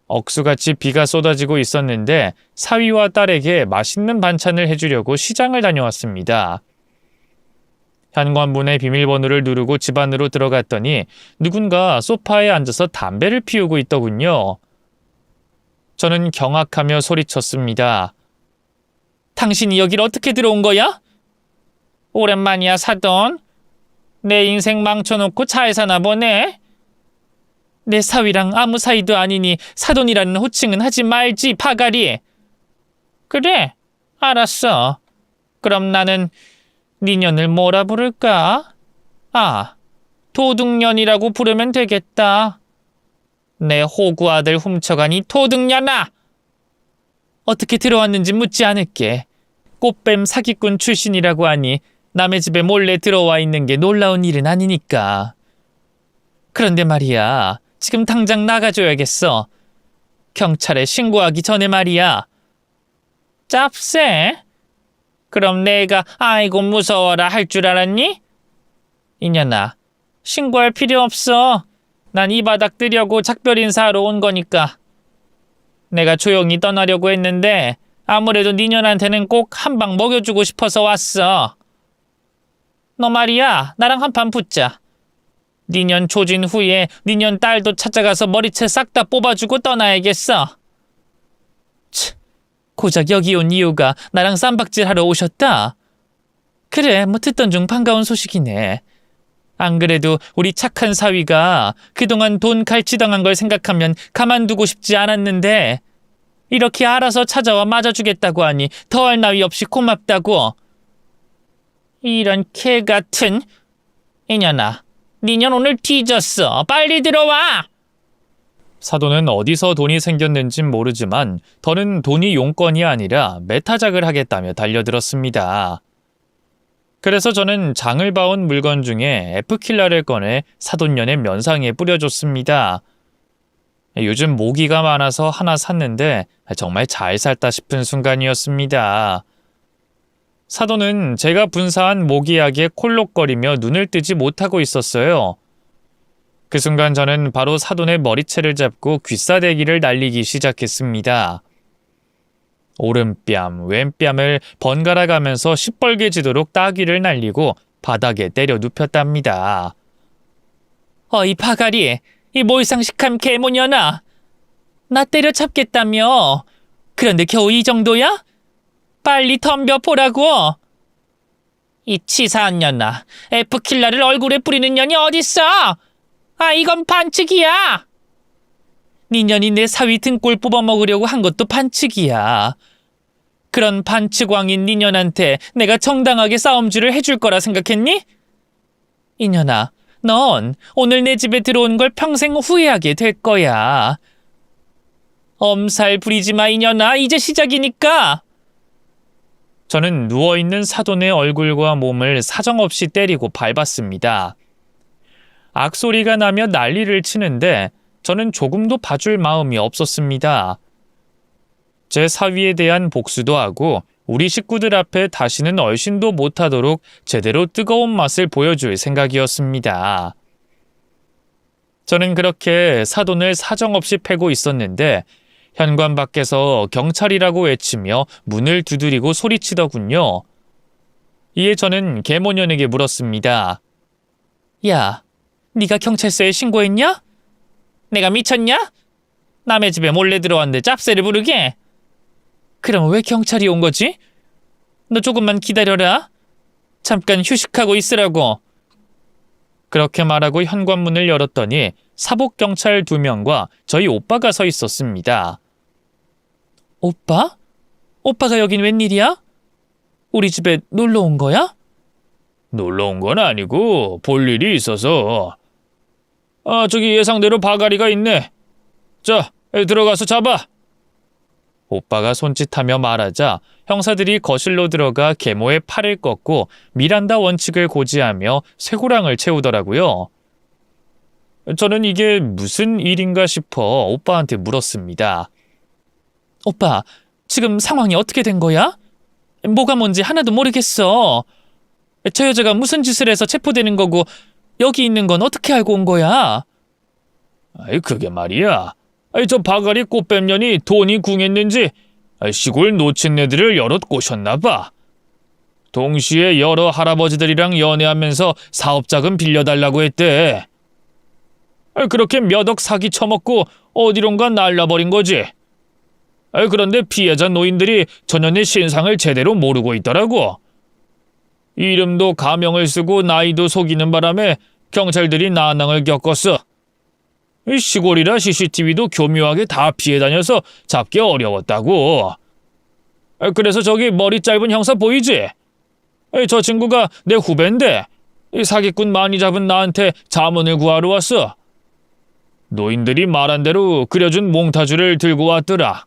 억수같이 비가 쏟아지고 있었는데 사위와 딸에게 맛있는 반찬을 해주려고 시장을 다녀왔습니다. 현관문의 비밀번호를 누르고 집 안으로 들어갔더니 누군가 소파에 앉아서 담배를 피우고 있더군요. 저는 경악하며 소리쳤습니다. 당신이 여길 어떻게 들어온 거야? 오랜만이야, 사돈. 내 인생 망쳐놓고 차에 사나 보네. 내 사위랑 아무 사이도 아니니 사돈이라는 호칭은 하지 말지, 파가리. 그래, 알았어. 그럼 나는 니년을 뭐라 부를까? 아, 도둑년이라고 부르면 되겠다. 내 호구 아들 훔쳐가니 도둑년아! 어떻게 들어왔는지 묻지 않을게. 꽃뱀 사기꾼 출신이라고 하니 남의 집에 몰래 들어와 있는 게 놀라운 일은 아니니까. 그런데 말이야, 지금 당장 나가줘야겠어. 경찰에 신고하기 전에 말이야. 짭새? 그럼 내가 아이고 무서워라 할 줄 알았니? 이년아, 신고할 필요 없어. 난 이 바닥 뜨려고 작별 인사하러 온 거니까. 내가 조용히 떠나려고 했는데 아무래도 니년한테는 꼭 한 방 먹여주고 싶어서 왔어. 너 말이야, 나랑 한판 붙자. 니년 조진 후에 니년 딸도 찾아가서 머리채 싹 다 뽑아주고 떠나야겠어. 고작 여기 온 이유가 나랑 쌈박질하러 오셨다? 그래, 뭐 듣던 중 반가운 소식이네. 안 그래도 우리 착한 사위가 그동안 돈 갈취당한 걸 생각하면 가만두고 싶지 않았는데 이렇게 알아서 찾아와 맞아주겠다고 하니 더할 나위 없이 고맙다고. 이런 개 같은. 이년아, 니년 오늘 뒤졌어. 빨리 들어와. 사돈은 어디서 돈이 생겼는진 모르지만 더는 돈이 용건이 아니라 매타작을 하겠다며 달려들었습니다. 그래서 저는 장을 봐온 물건 중에 F킬라를 꺼내 사돈년의 면상에 뿌려줬습니다. 요즘 모기가 많아서 하나 샀는데 정말 잘 샀다 싶은 순간이었습니다. 사돈은 제가 분사한 모기약에 콜록거리며 눈을 뜨지 못하고 있었어요. 그 순간 저는 바로 사돈의 머리채를 잡고 귀싸대기를 날리기 시작했습니다. 오른뺨, 왼뺨을 번갈아 가면서 시뻘개지도록 따귀를 날리고 바닥에 때려 눕혔답니다. 어이 파가리, 이 몰상식한 개모년아. 나 때려잡겠다며. 그런데 겨우 이 정도야? 빨리 덤벼보라고. 이 치사한 년아, F킬라를 얼굴에 뿌리는 년이 어딨어? 아, 이건 반칙이야. 니년이 내 사위 등골 뽑아먹으려고 한 것도 반칙이야. 그런 반칙왕인 니년한테 내가 정당하게 싸움질을 해줄 거라 생각했니? 이년아, 넌 오늘 내 집에 들어온 걸 평생 후회하게 될 거야. 엄살 부리지 마, 이년아. 이제 시작이니까. 저는 누워있는 사돈의 얼굴과 몸을 사정없이 때리고 밟았습니다. 악소리가 나며 난리를 치는데 저는 조금도 봐줄 마음이 없었습니다. 제 사위에 대한 복수도 하고 우리 식구들 앞에 다시는 얼씬도 못하도록 제대로 뜨거운 맛을 보여줄 생각이었습니다. 저는 그렇게 사돈을 사정없이 패고 있었는데 현관 밖에서 경찰이라고 외치며 문을 두드리고 소리치더군요. 이에 저는 개모년에게 물었습니다. 야, 네가 경찰서에 신고했냐? 내가 미쳤냐? 남의 집에 몰래 들어왔는데 짭새를 부르게? 그럼 왜 경찰이 온 거지? 너 조금만 기다려라. 잠깐 휴식하고 있으라고. 그렇게 말하고 현관문을 열었더니 사복경찰 2명과 저희 오빠가 서 있었습니다. 오빠? 오빠가 여긴 웬일이야? 우리 집에 놀러 온 거야? 놀러 온 건 아니고 볼 일이 있어서. 아, 저기 예상대로 바가리가 있네. 자, 들어가서 잡아. 오빠가 손짓하며 말하자 형사들이 거실로 들어가 계모의 팔을 꺾고 미란다 원칙을 고지하며 쇠고랑을 채우더라고요. 저는 이게 무슨 일인가 싶어 오빠한테 물었습니다. 오빠, 지금 상황이 어떻게 된 거야? 뭐가 뭔지 하나도 모르겠어. 저 여자가 무슨 짓을 해서 체포되는 거고 여기 있는 건 어떻게 알고 온 거야? 그게 말이야. 저 바가리 꽃뱀년이 돈이 궁했는지 시골 노친네들을 여럿 꼬셨나 봐. 동시에 여러 할아버지들이랑 연애하면서 사업자금 빌려달라고 했대. 그렇게 몇 억 사기 쳐먹고 어디론가 날라버린 거지. 그런데 피해자 노인들이 전현의 신상을 제대로 모르고 있더라고. 이름도 가명을 쓰고 나이도 속이는 바람에 경찰들이 난항을 겪었어. 시골이라 CCTV도 교묘하게 다 피해 다녀서 잡기 어려웠다고. 그래서 저기 머리 짧은 형사 보이지? 저 친구가 내 후배인데 사기꾼 많이 잡은 나한테 자문을 구하러 왔어. 노인들이 말한 대로 그려준 몽타주를 들고 왔더라.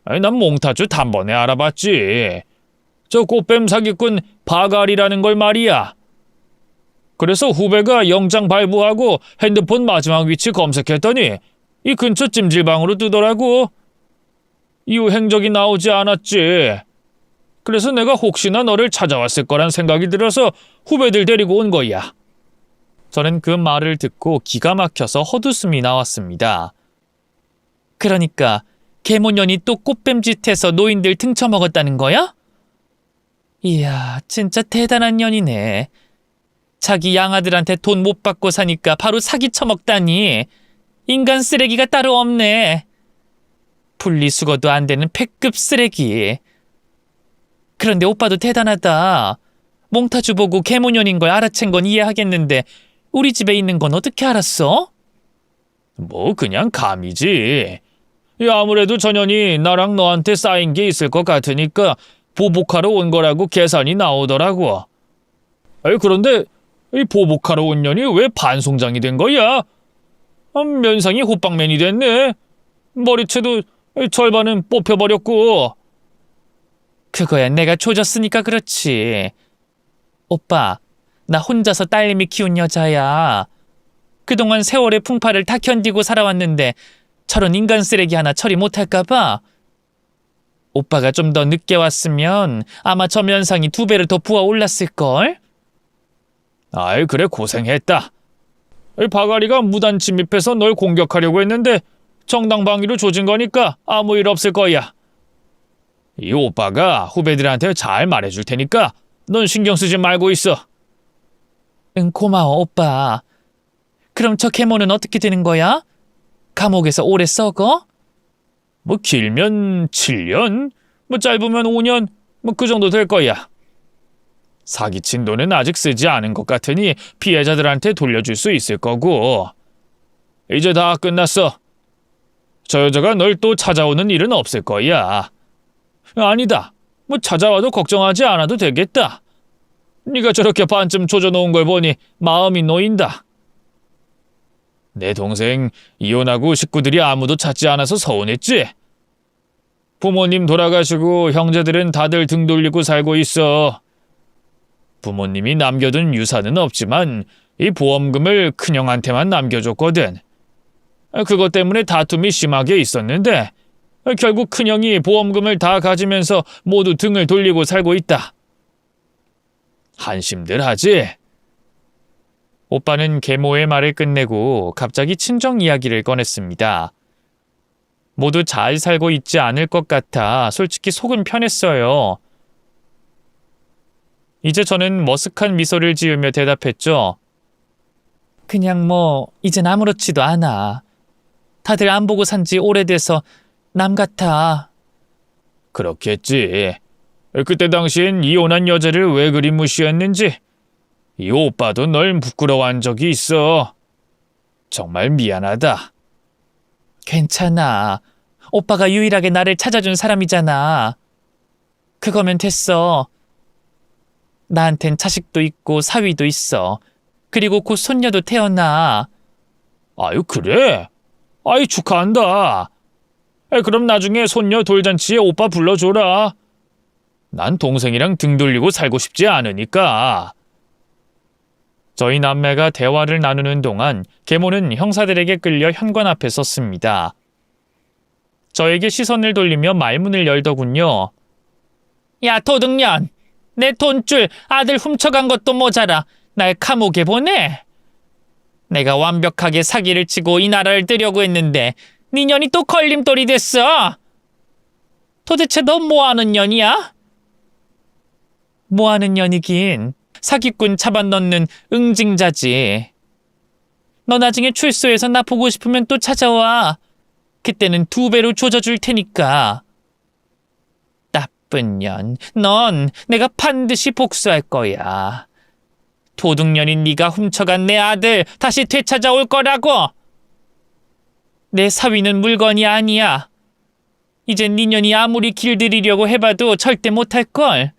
난 몽타주 단번에 알아봤지. 저 꽃뱀 사기꾼 바갈이라는 걸 말이야. 그래서 후배가 영장 발부하고 핸드폰 마지막 위치 검색했더니 이 근처 찜질방으로 뜨더라고. 이후 행적이 나오지 않았지. 그래서 내가 혹시나 너를 찾아왔을 거란 생각이 들어서 후배들 데리고 온 거야. 저는 그 말을 듣고 기가 막혀서 헛웃음이 나왔습니다. 그러니까 계모년이 또 꽃뱀짓해서 노인들 등쳐먹었다는 거야? 이야, 진짜 대단한 년이네. 자기 양아들한테 돈 못 받고 사니까 바로 사기 쳐먹다니. 인간 쓰레기가 따로 없네. 분리수거도 안 되는 패급 쓰레기. 그런데 오빠도 대단하다. 몽타주 보고 계모년인 걸 알아챈 건 이해하겠는데 우리 집에 있는 건 어떻게 알았어? 뭐 그냥 감이지. 아무래도 전현이 나랑 너한테 쌓인 게 있을 것 같으니까 보복하러 온 거라고 계산이 나오더라고. 그런데 이 보복하러 온 년이 왜 반송장이 된 거야? 면상이 호빵맨이 됐네. 머리채도 절반은 뽑혀버렸고. 그거야 내가 조졌으니까 그렇지. 오빠, 나 혼자서 딸내미 키운 여자야. 그동안 세월의 풍파를 다 견디고 살아왔는데 저런 인간 쓰레기 하나 처리 못할까봐. 오빠가 좀 더 늦게 왔으면 아마 저 면상이 2배를 더 부어올랐을걸? 아이, 그래, 고생했다. 바가리가 무단 침입해서 널 공격하려고 했는데 정당방위로 조진 거니까 아무 일 없을 거야. 이 오빠가 후배들한테 잘 말해줄 테니까 넌 신경 쓰지 말고 있어. 응, 고마워, 오빠. 그럼 저 계모는 어떻게 되는 거야? 감옥에서 오래 썩어? 뭐 길면 7년, 뭐 짧으면 5년, 뭐 그 정도 될 거야. 사기친 돈은 아직 쓰지 않은 것 같으니 피해자들한테 돌려줄 수 있을 거고. 이제 다 끝났어. 저 여자가 널 또 찾아오는 일은 없을 거야. 아니다. 뭐 찾아와도 걱정하지 않아도 되겠다. 네가 저렇게 반쯤 조져놓은 걸 보니 마음이 놓인다. 내 동생 이혼하고 식구들이 아무도 찾지 않아서 서운했지? 부모님 돌아가시고 형제들은 다들 등 돌리고 살고 있어. 부모님이 남겨둔 유산은 없지만 이 보험금을 큰형한테만 남겨줬거든. 그것 때문에 다툼이 심하게 있었는데 결국 큰형이 보험금을 다 가지면서 모두 등을 돌리고 살고 있다. 한심들 하지? 오빠는 계모의 말을 끝내고 갑자기 친정 이야기를 꺼냈습니다. 모두 잘 살고 있지 않을 것 같아 솔직히 속은 편했어요. 이제 저는 머쓱한 미소를 지으며 대답했죠. 그냥 뭐 이젠 아무렇지도 않아. 다들 안 보고 산지 오래돼서 남 같아. 그렇겠지. 그때 당시엔 이혼한 여자를 왜 그리 무시했는지 이 오빠도 널 부끄러워한 적이 있어. 정말 미안하다. 괜찮아. 오빠가 유일하게 나를 찾아준 사람이잖아. 그거면 됐어. 나한텐 자식도 있고 사위도 있어. 그리고 곧 손녀도 태어나. 아유, 그래? 아이, 축하한다. 그럼 나중에 손녀 돌잔치에 오빠 불러줘라. 난 동생이랑 등 돌리고 살고 싶지 않으니까. 저희 남매가 대화를 나누는 동안 계모는 형사들에게 끌려 현관 앞에 섰습니다. 저에게 시선을 돌리며 말문을 열더군요. 야, 도둑년! 내 돈줄 아들 훔쳐간 것도 모자라 날 감옥에 보내? 내가 완벽하게 사기를 치고 이 나라를 뜨려고 했는데 네 년이 또 걸림돌이 됐어. 도대체 너 뭐하는 년이야? 뭐하는 년이긴 사기꾼 잡아넣는 응징자지. 너 나중에 출소해서 나 보고 싶으면 또 찾아와. 그때는 2배로 조져줄 테니까. 나쁜 년, 넌 내가 반드시 복수할 거야. 도둑년인 네가 훔쳐간 내 아들 다시 되찾아올 거라고. 내 사위는 물건이 아니야. 이젠 네 년이 아무리 길들이려고 해봐도 절대 못할걸.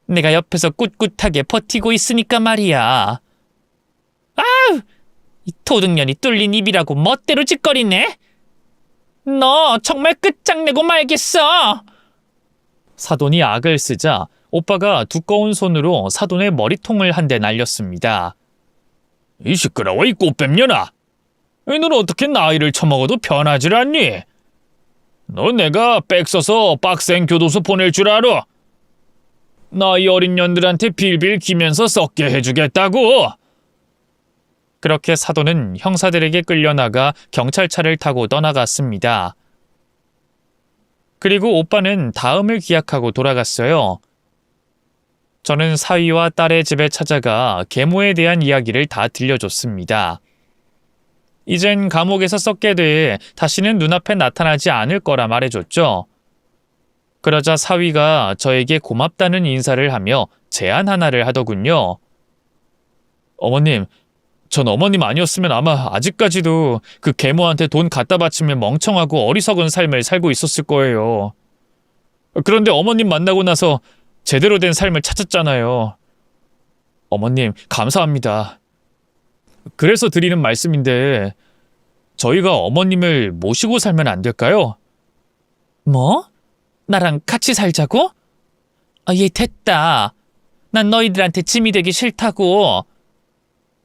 내가 옆에서 꿋꿋하게 버티고 있으니까 말이야. 아우! 이 도둑년이 뚫린 입이라고 멋대로 짓거리네. 너 정말 끝장내고 말겠어. 사돈이 악을 쓰자 오빠가 두꺼운 손으로 사돈의 머리통을 한 대 날렸습니다. 이 시끄러워 이 꽃뱀년아. 너는 어떻게 나이를 처먹어도 변하질 않니? 너 내가 백 써서 빡센 교도소 보낼 줄 알아? 나이 어린 년들한테 빌빌 기면서 썩게 해주겠다고. 그렇게 사돈은 형사들에게 끌려나가 경찰차를 타고 떠나갔습니다. 그리고 오빠는 다음을 기약하고 돌아갔어요. 저는 사위와 딸의 집에 찾아가 계모에 대한 이야기를 다 들려줬습니다. 이젠 감옥에서 썩게 돼 다시는 눈앞에 나타나지 않을 거라 말해줬죠. 그러자 사위가 저에게 고맙다는 인사를 하며 제안 하나를 하더군요. 어머님, 전 어머님 아니었으면 아마 아직까지도 그 계모한테 돈 갖다 바치며 멍청하고 어리석은 삶을 살고 있었을 거예요. 그런데 어머님 만나고 나서 제대로 된 삶을 찾았잖아요. 어머님, 감사합니다. 그래서 드리는 말씀인데 저희가 어머님을 모시고 살면 안 될까요? 뭐? 나랑 같이 살자고? 얘 됐다. 난 너희들한테 짐이 되기 싫다고.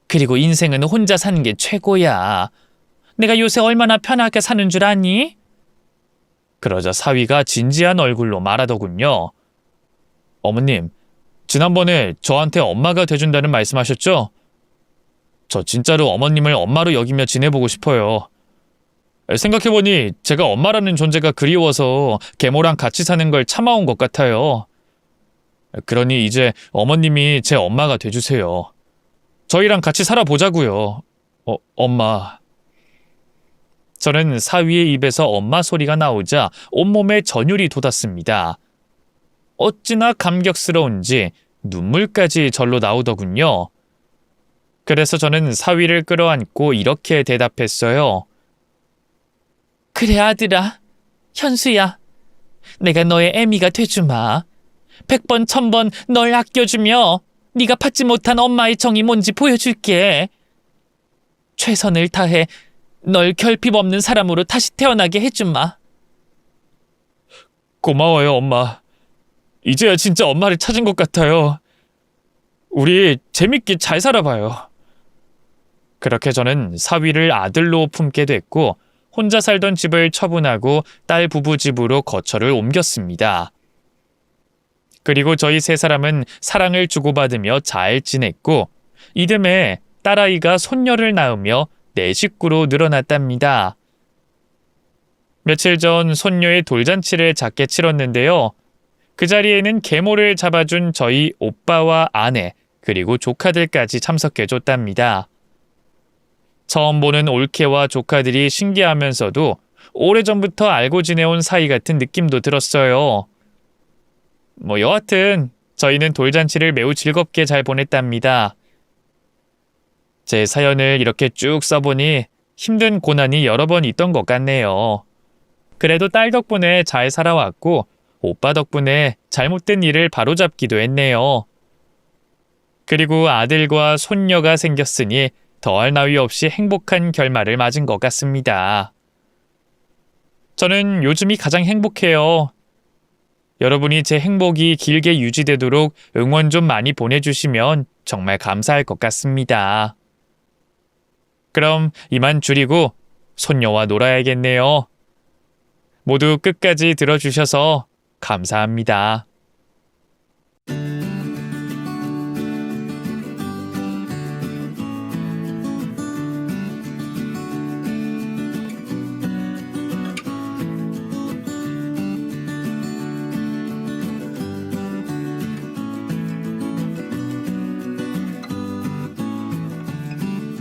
그리고 인생은 혼자 사는 게 최고야. 내가 요새 얼마나 편하게 사는 줄 아니? 그러자 사위가 진지한 얼굴로 말하더군요. 어머님, 지난번에 저한테 엄마가 돼준다는 말씀하셨죠? 저 진짜로 어머님을 엄마로 여기며 지내보고 싶어요. 생각해보니 제가 엄마라는 존재가 그리워서 계모랑 같이 사는 걸 참아온 것 같아요. 그러니 이제 어머님이 제 엄마가 돼주세요. 저희랑 같이 살아보자고요. 엄마. 저는 사위의 입에서 엄마 소리가 나오자 온몸에 전율이 돋았습니다. 어찌나 감격스러운지 눈물까지 절로 나오더군요. 그래서 저는 사위를 끌어안고 이렇게 대답했어요. 그래 아들아, 현수야. 내가 너의 애미가 돼주마. 100번 1000번 널 아껴주며 네가 받지 못한 엄마의 정이 뭔지 보여줄게. 최선을 다해 널 결핍 없는 사람으로 다시 태어나게 해주마. 고마워요 엄마. 이제야 진짜 엄마를 찾은 것 같아요. 우리 재밌게 잘 살아봐요. 그렇게 저는 사위를 아들로 품게 됐고 혼자 살던 집을 처분하고 딸 부부 집으로 거처를 옮겼습니다. 그리고 저희 세 사람은 사랑을 주고받으며 잘 지냈고 이듬해 딸아이가 손녀를 낳으며 네 식구로 늘어났답니다. 며칠 전 손녀의 돌잔치를 작게 치렀는데요. 그 자리에는 계모를 잡아준 저희 오빠와 아내 그리고 조카들까지 참석해줬답니다. 처음 보는 올케와 조카들이 신기하면서도 오래전부터 알고 지내온 사이 같은 느낌도 들었어요. 여하튼 저희는 돌잔치를 매우 즐겁게 잘 보냈답니다. 제 사연을 이렇게 쭉 써보니 힘든 고난이 여러 번 있던 것 같네요. 그래도 딸 덕분에 잘 살아왔고 오빠 덕분에 잘못된 일을 바로잡기도 했네요. 그리고 아들과 손녀가 생겼으니 더할 나위 없이 행복한 결말을 맞은 것 같습니다. 저는 요즘이 가장 행복해요. 여러분이 제 행복이 길게 유지되도록 응원 좀 많이 보내주시면 정말 감사할 것 같습니다. 그럼 이만 줄이고 손녀와 놀아야겠네요. 모두 끝까지 들어주셔서 감사합니다.